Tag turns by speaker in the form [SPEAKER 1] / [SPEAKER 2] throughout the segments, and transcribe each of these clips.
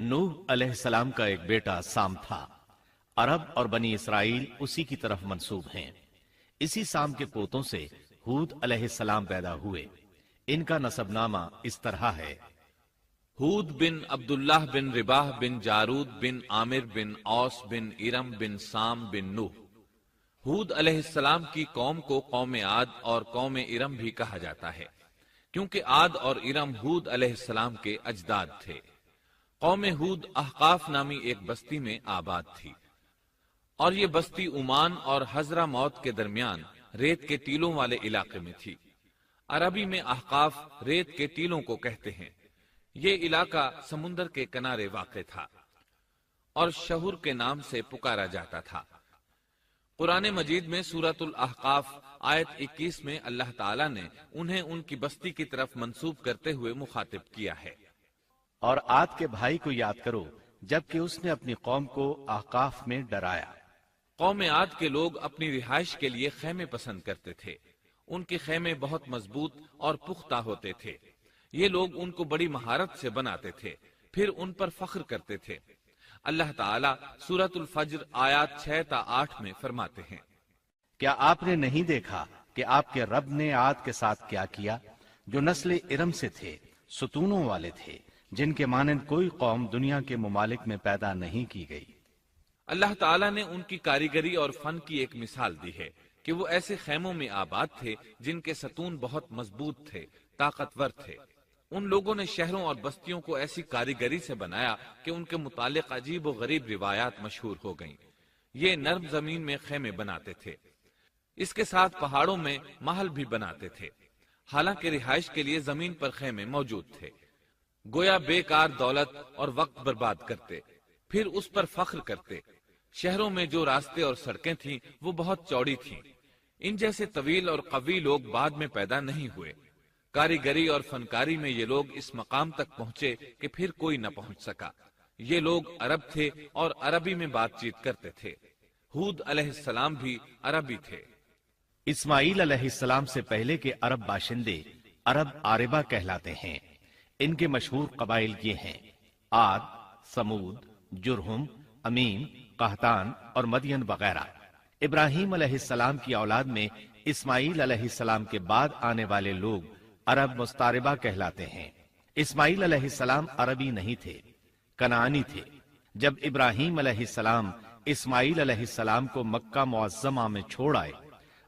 [SPEAKER 1] نوح علیہ السلام کا ایک بیٹا سام تھا۔ عرب اور بنی اسرائیل اسی کی طرف منسوب ہیں۔ اسی سام کے پوتوں سے ہود علیہ السلام پیدا ہوئے۔ ان کا نسب نامہ اس طرح ہے:
[SPEAKER 2] ہود بن عبداللہ بن رباح بن جارود بن عامر بن اوس بن ارم بن سام بن نوح۔ ہود علیہ السلام کی قوم کو قوم عاد اور قوم ارم بھی کہا جاتا ہے، کیونکہ عاد اور ارم ہود علیہ السلام کے اجداد تھے۔ قوم ہود احقاف نامی ایک بستی میں آباد تھی، اور یہ بستی عمان اور حضرہ موت کے درمیان ریت کے ٹیلوں والے علاقے میں تھی۔ عربی میں احقاف ریت کے ٹیلوں کو کہتے ہیں۔ یہ علاقہ سمندر کے کنارے واقع تھا اور شہر کے نام سے پکارا جاتا تھا۔ قرآن مجید میں سورۃ الاحقاف آیت 21 میں اللہ تعالیٰ نے انہیں ان کی بستی کی طرف منسوب کرتے ہوئے مخاطب کیا ہے۔
[SPEAKER 1] اور عاد کے بھائی کو یاد کرو جبکہ اس نے اپنی قوم کو احقاف میں ڈرایا۔
[SPEAKER 2] قوم عاد کے لوگ اپنی رہائش کے لیے خیمے پسند کرتے تھے۔ ان کے خیمے بہت مضبوط اور پختہ ہوتے تھے۔ یہ لوگ ان کو بڑی مہارت سے بناتے تھے، پھر ان پر فخر کرتے تھے۔ اللہ تعالیٰ سورۃ الفجر آیات 6 تا 8 میں فرماتے ہیں:
[SPEAKER 1] کیا آپ نے نہیں دیکھا کہ آپ کے رب نے عاد کے ساتھ کیا کیا، جو نسل ارم سے تھے، ستونوں والے تھے، جن کے مانند کوئی قوم دنیا کے ممالک میں پیدا نہیں کی گئی۔
[SPEAKER 2] اللہ تعالیٰ نے ان کی کاریگری اور فن کی ایک مثال دی ہے کہ وہ ایسے خیموں میں آباد تھے جن کے ستون بہت مضبوط تھے، طاقتور تھے۔ ان لوگوں نے شہروں اور بستیوں کو ایسی کاریگری سے بنایا کہ ان کے متعلق عجیب و غریب روایات مشہور ہو گئیں۔ یہ نرم زمین میں خیمے بناتے تھے، اس کے ساتھ پہاڑوں میں محل بھی بناتے تھے، حالانکہ رہائش کے لیے زمین پر خیمے موجود تھے۔ گویا بیکار دولت اور وقت برباد کرتے، پھر اس پر فخر کرتے۔ شہروں میں جو راستے اور سڑکیں تھیں وہ بہت چوڑی تھیں۔ ان جیسے طویل اور قوی لوگ بعد میں پیدا نہیں ہوئے۔ کاریگری اور فنکاری میں یہ لوگ اس مقام تک پہنچے کہ پھر کوئی نہ پہنچ سکا۔ یہ لوگ عرب تھے اور عربی میں بات چیت کرتے تھے۔ ہود علیہ السلام بھی عربی تھے۔
[SPEAKER 1] اسماعیل علیہ السلام سے پہلے کے عرب باشندے عرب عاربہ کہلاتے ہیں۔ ان کے مشہور قبائل یہ ہیں: عاد، سمود، جرہم، امیم، قحطان اور مدین وغیرہ۔ ابراہیم علیہ السلام کی اولاد میں اسماعیل علیہ السلام کے بعد آنے والے لوگ عرب مستعربہ کہلاتے ہیں۔ اسماعیل علیہ السلام عربی نہیں تھے، کنعانی تھے۔ جب ابراہیم علیہ السلام اسماعیل علیہ السلام کو مکہ معظمہ میں چھوڑ آئے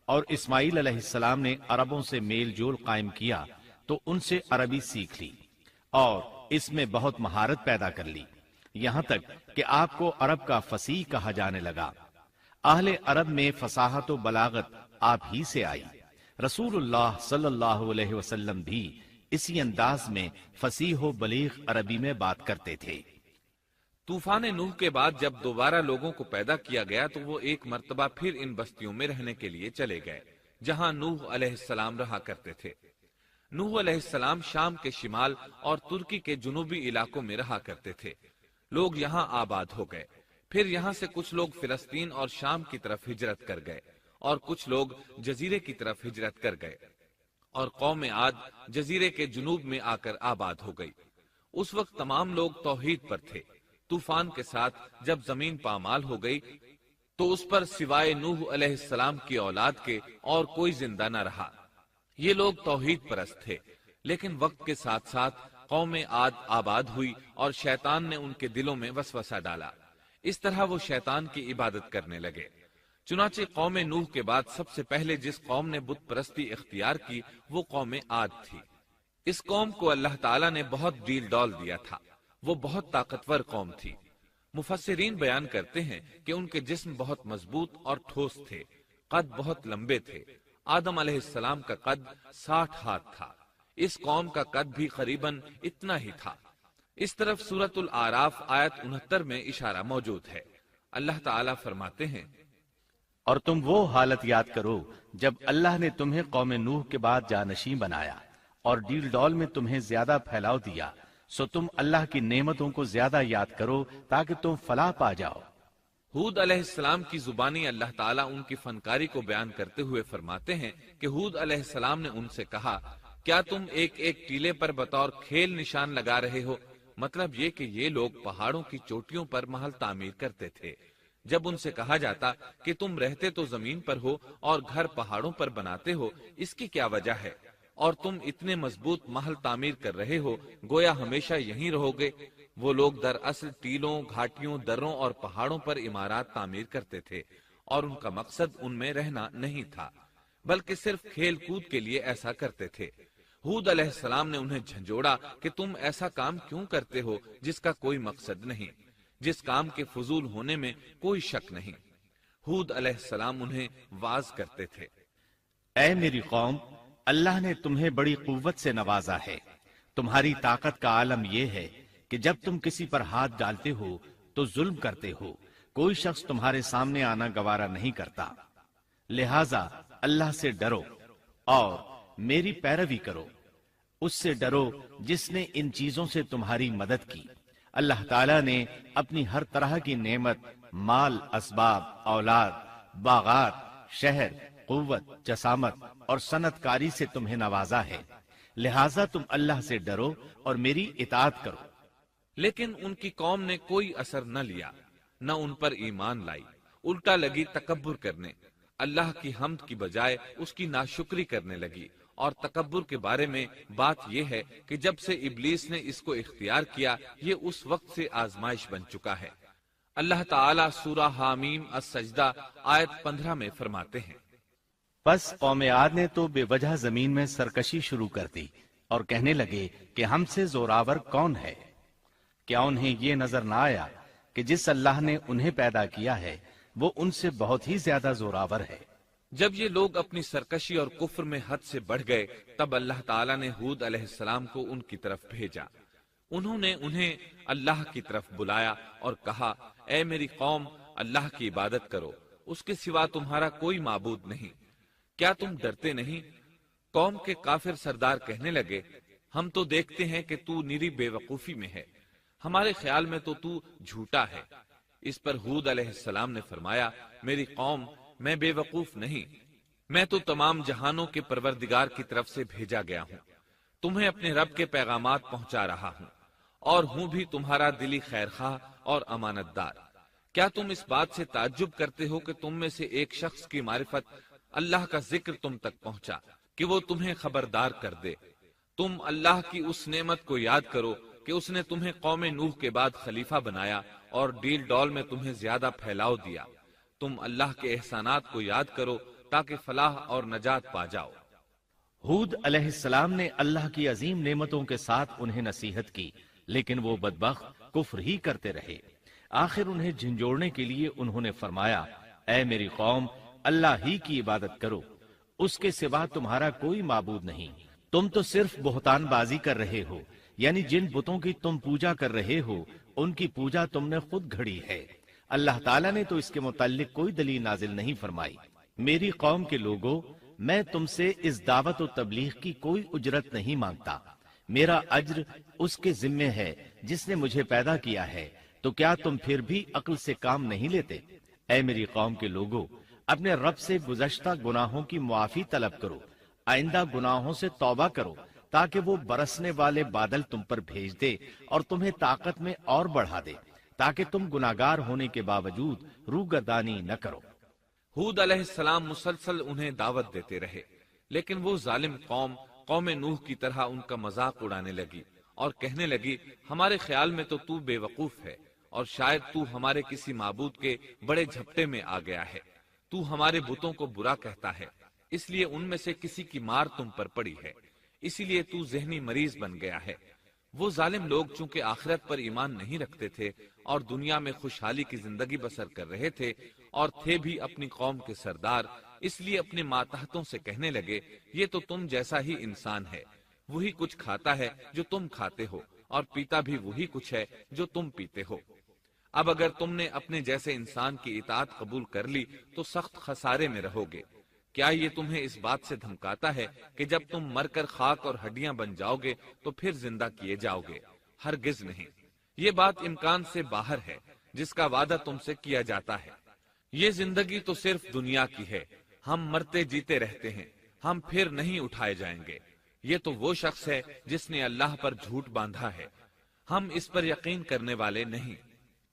[SPEAKER 1] اور اسماعیل علیہ السلام نے عربوں سے میل جول قائم کیا تو ان سے عربی سیکھ لی اور اس میں بہت مہارت پیدا کر لی، یہاں تک کہ آپ کو عرب کا فصیح کہا جانے لگا۔ اہل عرب میں فصاحت و بلاغت آپ ہی سے آئی۔ رسول اللہ صلی اللہ علیہ وسلم بھی اسی انداز میں فصیح و بلیغ عربی میں بات کرتے تھے۔
[SPEAKER 2] طوفان نوح کے بعد جب دوبارہ لوگوں کو پیدا کیا گیا تو وہ ایک مرتبہ پھر ان بستیوں میں رہنے کے لیے چلے گئے جہاں نوح علیہ السلام رہا کرتے تھے۔ نوح علیہ السلام شام کے شمال اور ترکی کے جنوبی علاقوں میں رہا کرتے تھے۔ لوگ یہاں آباد ہو گئے، پھر یہاں سے کچھ لوگ فلسطین اور شام کی طرف ہجرت کر گئے اور کچھ لوگ جزیرے کی طرف ہجرت کر گئے، اور قوم عاد جزیرے کے جنوب میں آ کر آباد ہو گئی۔ اس وقت تمام لوگ توحید پر تھے۔ طوفان کے ساتھ جب زمین پامال ہو گئی تو اس پر سوائے نوح علیہ السلام کی اولاد کے اور کوئی زندہ نہ رہا۔ یہ لوگ توحید پرست تھے، لیکن وقت کے ساتھ ساتھ قوم عاد آباد ہوئی اور شیطان نے ان کے دلوں میں وسوسہ ڈالا۔ اس طرح وہ شیطان کی عبادت کرنے لگے۔ چنانچہ قوم نوح کے بعد سب سے پہلے جس قوم نے بت پرستی اختیار کی وہ قوم عاد تھی۔ اس قوم کو اللہ تعالیٰ نے بہت ڈیل ڈول دیا تھا، وہ بہت طاقتور قوم تھی۔ مفسرین بیان کرتے ہیں کہ ان کے جسم بہت مضبوط اور ٹھوس تھے، قد بہت لمبے تھے۔ آدم علیہ السلام کا قد 60 ہاتھ تھا، اس قوم کا قد بھی قریباً اتنا ہی تھا۔ اس طرف سورۃ الاعراف آیت 69 میں اشارہ موجود ہے۔ اللہ تعالیٰ فرماتے ہیں:
[SPEAKER 1] اور تم وہ حالت یاد کرو جب اللہ نے تمہیں قوم نوح کے بعد جانشین بنایا اور ڈیل ڈول میں تمہیں زیادہ پھیلاؤ دیا، سو تم اللہ کی نعمتوں کو زیادہ یاد کرو تاکہ تم فلاح پا جاؤ۔
[SPEAKER 2] ہود علیہ السلام کی زبانی اللہ تعالیٰ ان کی فنکاری کو بیان کرتے ہوئے فرماتے ہیں کہ ہود علیہ السلام نے ان سے کہا: کیا تم ایک ایک ٹیلے پر بطور کھیل نشان لگا رہے ہو؟ مطلب یہ کہ یہ لوگ پہاڑوں کی چوٹیوں پر محل تعمیر کرتے تھے۔ جب ان سے کہا جاتا کہ تم رہتے تو زمین پر ہو اور گھر پہاڑوں پر بناتے ہو، اس کی کیا وجہ ہے؟ اور تم اتنے مضبوط محل تعمیر کر رہے ہو، گویا ہمیشہ یہیں رہو گے۔ وہ لوگ دراصل ٹیلوں، گھاٹیوں، دروں اور پہاڑوں پر عمارات تعمیر کرتے تھے، اور ان کا مقصد ان میں رہنا نہیں تھا، بلکہ صرف کھیل کود کے لیے ایسا کرتے تھے۔ ہود علیہ السلام نے انہیں جھنجھوڑا کہ تم ایسا کام کیوں کرتے ہو جس کا کوئی مقصد نہیں، جس کام کے فضول ہونے میں کوئی شک نہیں۔ ہود علیہ السلام انہیں واعظ کرتے تھے۔
[SPEAKER 1] اے میری قوم، اللہ نے تمہیں بڑی قوت سے نوازا ہے۔ تمہاری طاقت کا عالم یہ ہے کہ جب تم کسی پر ہاتھ ڈالتے ہو تو ظلم کرتے ہو، کوئی شخص تمہارے سامنے آنا گوارا نہیں کرتا۔ لہذا اللہ سے ڈرو اور میری پیروی کرو، اس سے ڈرو جس نے ان چیزوں سے تمہاری مدد کی۔ اللہ تعالیٰ نے اپنی ہر طرح کی نعمت، مال، اسباب، اولاد، باغات، شہر، قوت، جسامت اور صنعت کاری سے تمہیں نوازا ہے، لہٰذا تم اللہ سے ڈرو اور میری اطاعت کرو۔
[SPEAKER 2] لیکن ان کی قوم نے کوئی اثر نہ لیا، نہ ان پر ایمان لائی، الٹا لگی تکبر کرنے، اللہ کی حمد کی بجائے اس کی ناشکری کرنے لگی۔ اور تکبر کے بارے میں بات یہ ہے کہ جب سے ابلیس نے اس کو اختیار کیا، یہ اس وقت سے آزمائش بن چکا ہے۔ اللہ تعالیٰ سورہ حامیم السجدہ آیت 15 میں فرماتے ہیں،
[SPEAKER 1] بس قوم عاد نے تو بے وجہ زمین میں سرکشی شروع کر دی اور کہنے لگے کہ ہم سے زوراور کون ہے؟ کیا انہیں یہ نظر نہ آیا کہ جس اللہ نے انہیں پیدا کیا ہے وہ ان سے بہت ہی زیادہ زوراور ہے؟
[SPEAKER 2] جب یہ لوگ اپنی سرکشی اور کفر میں حد سے بڑھ گئے، تب اللہ تعالیٰ نے ہود علیہ السلام کو ان کی طرف بھیجا۔ انہوں نے انہیں اللہ کی طرف بلایا اور کہا، اے میری قوم، اللہ کی عبادت کرو، اس کے سوا تمہارا کوئی معبود نہیں۔ کیا تم ڈرتے نہیں؟ قوم کے کافر سردار کہنے لگے، ہم تو دیکھتے ہیں کہ تو نیری بے وقوفی میں ہے، ہمارے خیال میں تو جھوٹا ہے۔ اس پر ہود علیہ السلام نے فرمایا، میری قوم، میں بے وقوف نہیں، میں تو تمام جہانوں کے پروردگار کی طرف سے بھیجا گیا ہوں، تمہیں اپنے رب کے پیغامات پہنچا رہا ہوں، اور ہوں بھی تمہارا دلی خیر خواہ اور امانت دار۔ کیا تم اس بات سے تعجب کرتے ہو کہ تم میں سے ایک شخص کی معرفت، اللہ کا ذکر تم تک پہنچا کہ وہ تمہیں خبردار کر دے؟ تم اللہ کی اس نعمت کو یاد کرو کہ اس نے تمہیں قوم نوح کے بعد خلیفہ بنایا اور ڈیل ڈول میں تمہیں زیادہ پھیلاؤ دیا۔ تم اللہ کے احسانات کو یاد کرو تاکہ فلاح اور نجات پا جاؤ۔
[SPEAKER 1] ہود علیہ السلام نے اللہ کی عظیم نعمتوں کے ساتھ انہیں نصیحت کی، لیکن وہ بدبخت کفر ہی کرتے رہے۔ آخر انہیں جھنجھوڑنے کے لیے انہوں نے فرمایا، اے میری قوم، اللہ ہی کی عبادت کرو، اس کے سوا تمہارا کوئی معبود نہیں۔ تم تو صرف بہتان بازی کر رہے ہو، یعنی جن بتوں کی تم پوجا کر رہے ہو ان کی پوجا تم نے خود گھڑی ہے۔ اللہ تعالیٰ نے تو اس کے متعلق کوئی دلیل نازل نہیں فرمائی۔ میری قوم کے لوگوں، میں تم سے اس دعوت و تبلیغ کی کوئی اجرت نہیں مانگتا، میرا اجر اس کے ذمے ہے جس نے مجھے پیدا کیا ہے، تو کیا تم پھر بھی عقل سے کام نہیں لیتے؟ اے میری قوم کے لوگوں، اپنے رب سے گزشتہ گناہوں کی معافی طلب کرو، آئندہ گناہوں سے توبہ کرو، تاکہ وہ برسنے والے بادل تم پر بھیج دے اور تمہیں طاقت میں اور بڑھا دے، تاکہ تم گناہگار ہونے کے باوجود روگردانی نہ کرو۔
[SPEAKER 2] ہود علیہ السلام مسلسل انہیں دعوت دیتے رہے، لیکن وہ ظالم قوم نوح کی طرح ان کا مذاق اڑانے لگی اور کہنے لگی، ہمارے خیال میں تو بے وقوف ہے، اور شاید تو ہمارے کسی معبود کے بڑے جھپٹے میں آ گیا ہے، تو ہمارے بتوں کو برا کہتا ہے، اس لیے ان میں سے کسی کی مار تم پر پڑی ہے، اسی لیے تو ذہنی مریض بن گیا ہے۔ وہ ظالم لوگ چونکہ آخرت پر ایمان نہیں رکھتے تھے اور دنیا میں خوشحالی کی زندگی بسر کر رہے تھے، اور تھے بھی اپنی قوم کے سردار، اس لیے اپنے ماتحتوں سے کہنے لگے، یہ تو تم جیسا ہی انسان ہے، وہی کچھ کھاتا ہے جو تم کھاتے ہو، اور پیتا بھی وہی کچھ ہے جو تم پیتے ہو۔ اب اگر تم نے اپنے جیسے انسان کی اطاعت قبول کر لی تو سخت خسارے میں رہو گے۔ کیا یہ تمہیں اس بات سے دھمکاتا ہے کہ جب تم مر کر خاک اور ہڈیاں بن جاؤ گے تو پھر زندہ کیے جاؤ گے؟ ہرگز نہیں، یہ بات امکان سے باہر ہے جس کا وعدہ تم سے کیا جاتا ہے۔ یہ زندگی تو صرف دنیا کی ہے، ہم مرتے جیتے رہتے ہیں، ہم پھر نہیں اٹھائے جائیں گے۔ یہ تو وہ شخص ہے جس نے اللہ پر جھوٹ باندھا ہے۔ ہم اس پر یقین کرنے والے نہیں۔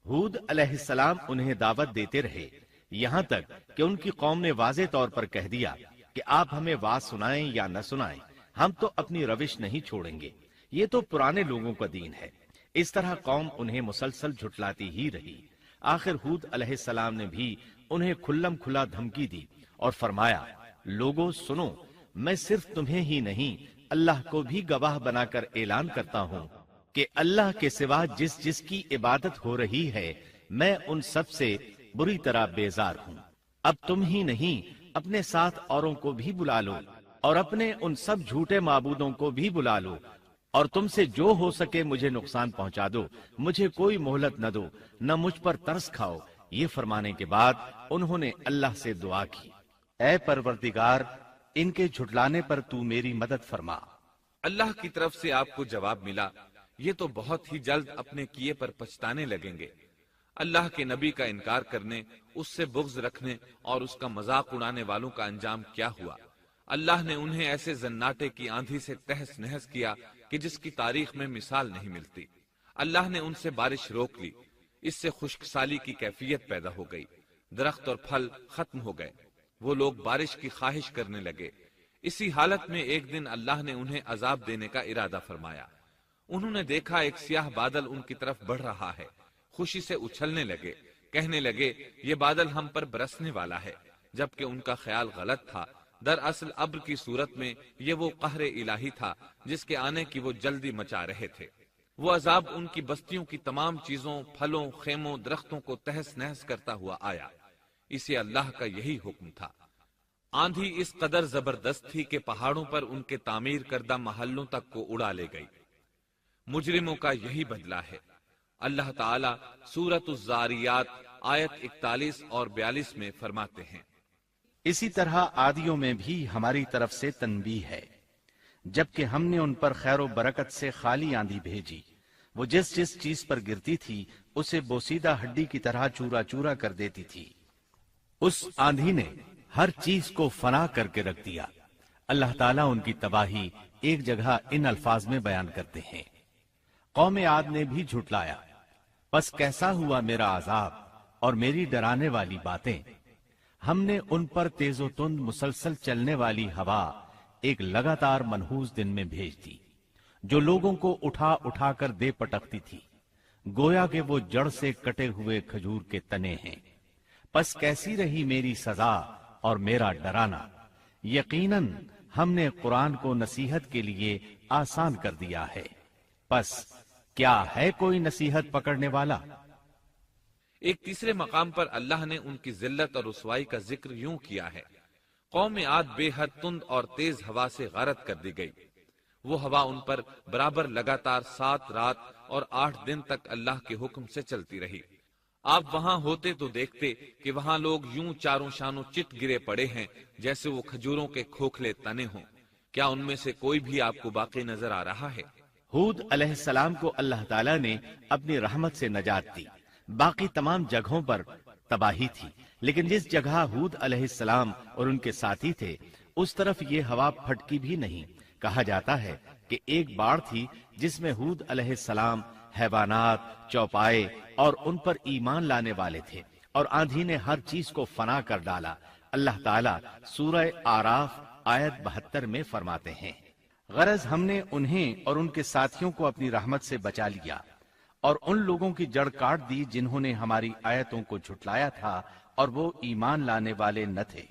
[SPEAKER 1] ہود علیہ السلام انہیں دعوت دیتے رہے یہاں تک کہ ان کی قوم نے واضح طور پر کہہ دیا کہ آپ ہمیں واز سنائیں یا نہ سنائیں، ہم تو اپنی روش نہیں چھوڑیں گے، یہ تو پرانے لوگوں کا دین ہے۔ اس طرح قوم انہیں مسلسل جھٹلاتی ہی رہی۔ آخر ہود علیہ السلام نے بھی انہیں کھلم کھلا دھمکی دی اور فرمایا، لوگوں سنو، میں صرف تمہیں ہی نہیں اللہ کو بھی گواہ بنا کر اعلان کرتا ہوں کہ اللہ کے سوا جس کی عبادت ہو رہی ہے میں ان سب سے بری طرح بیزار ہوں۔ اب تم ہی نہیں اپنے ساتھ اوروں کو بھی بلا لو اور اپنے ان سب جھوٹے معبودوں کو بھی بلا لو، اور تم سے جو ہو سکے مجھے نقصان پہنچا دو، مجھے کوئی مہلت نہ دو، نہ مجھ پر ترس کھاؤ۔ یہ فرمانے کے بعد انہوں نے اللہ سے دعا کی، اے پروردگار، ان کے جھٹلانے پر تو میری مدد فرما۔
[SPEAKER 2] اللہ کی طرف سے آپ کو جواب ملا، یہ تو بہت ہی جلد اپنے کیے پر پچھتانے لگیں گے۔ اللہ کے نبی کا انکار کرنے، اس سے بغض رکھنے اور اس کا مذاق اڑانے والوں کا انجام کیا ہوا؟ اللہ نے انہیں ایسے زناٹے کی آندھی سے تہس نہس کیا کہ جس کی تاریخ میں مثال نہیں ملتی۔ اللہ نے ان سے بارش روک لی، اس سے خشک سالی کی کیفیت پیدا ہو گئی، درخت اور پھل ختم ہو گئے، وہ لوگ بارش کی خواہش کرنے لگے۔ اسی حالت میں ایک دن اللہ نے انہیں عذاب دینے کا ارادہ فرمایا۔ انہوں نے دیکھا ایک سیاہ بادل ان کی طرف بڑھ رہا ہے، خوشی سے اچھلنے لگے، کہنے لگے یہ بادل ہم پر برسنے والا ہے، جبکہ ان کا خیال غلط تھا۔ دراصل ابر کی صورت میں یہ وہ قہر الہی تھا جس کے آنے کی وہ جلدی مچا رہے تھے۔ وہ عذاب ان کی بستیوں کی تمام چیزوں، پھلوں، خیموں، درختوں کو تہس نہس کرتا ہوا آیا۔ اسے اللہ کا یہی حکم تھا۔ آندھی اس قدر زبردست تھی کہ پہاڑوں پر ان کے تعمیر کردہ محلوں تک کو اڑا لے گئی۔ مجرموں کا یہی بدلہ ہے۔ اللہ تعالیٰ سورۃ الزاریات آیت 41 اور 42 میں فرماتے ہیں،
[SPEAKER 1] اسی طرح عادیوں میں بھی ہماری طرف سے تنبیہ ہے، جبکہ ہم نے ان پر خیر و برکت سے خالی آندھی بھیجی، وہ جس چیز پر گرتی تھی اسے بوسیدہ ہڈی کی طرح چورا چورا کر دیتی تھی۔ اس آندھی نے ہر چیز کو فنا کر کے رکھ دیا۔ اللہ تعالیٰ ان کی تباہی ایک جگہ ان الفاظ میں بیان کرتے ہیں، قوم عاد نے بھی جھٹلایا، پس کیسا ہوا میرا عذاب اور میری ڈرانے والی باتیں۔ ہم نے ان پر تیز و تند مسلسل چلنے والی ہوا ایک لگاتار منحوس دن میں بھیج دی، جو لوگوں کو اٹھا اٹھا کر دے پٹکتی تھی، گویا کہ وہ جڑ سے کٹے ہوئے کھجور کے تنے ہیں۔ پس کیسی رہی میری سزا اور میرا ڈرانا۔ یقیناً ہم نے قرآن کو نصیحت کے لیے آسان کر دیا ہے، پس کیا ہے کوئی نصیحت پکڑنے والا؟
[SPEAKER 2] ایک تیسرے مقام پر اللہ نے ان کی ذلت اور رسوائی کا ذکر یوں کیا ہے، قوم عاد بے حد تند اور تیز ہوا سے غارت کر دی گئی۔ وہ ہوا ان پر برابر لگاتار 7 رات اور 8 دن تک اللہ کے حکم سے چلتی رہی۔ آپ وہاں ہوتے تو دیکھتے کہ وہاں لوگ یوں چاروں شانوں چٹ گرے پڑے ہیں جیسے وہ کھجوروں کے کھوکھلے تنے ہوں۔ کیا ان میں سے کوئی بھی آپ کو باقی نظر آ رہا ہے؟
[SPEAKER 1] ہود علیہ السلام کو اللہ تعالیٰ نے اپنی رحمت سے نجات دی۔ باقی تمام جگہوں پر تباہی تھی، لیکن جس جگہ ہود علیہ السلام اور ان کے ساتھی تھے اس طرف یہ ہوا پھٹکی بھی نہیں۔ کہا جاتا ہے کہ ایک باڑ تھی جس میں ہود علیہ السلام، حیوانات، چوپائے اور ان پر ایمان لانے والے تھے، اور آندھی نے ہر چیز کو فنا کر ڈالا۔ اللہ تعالیٰ سورہ آراف آیت 72 میں فرماتے ہیں، غرض ہم نے انہیں اور ان کے ساتھیوں کو اپنی رحمت سے بچا لیا اور ان لوگوں کی جڑ کاٹ دی جنہوں نے ہماری آیتوں کو جھٹلایا تھا اور وہ ایمان لانے والے نہ تھے۔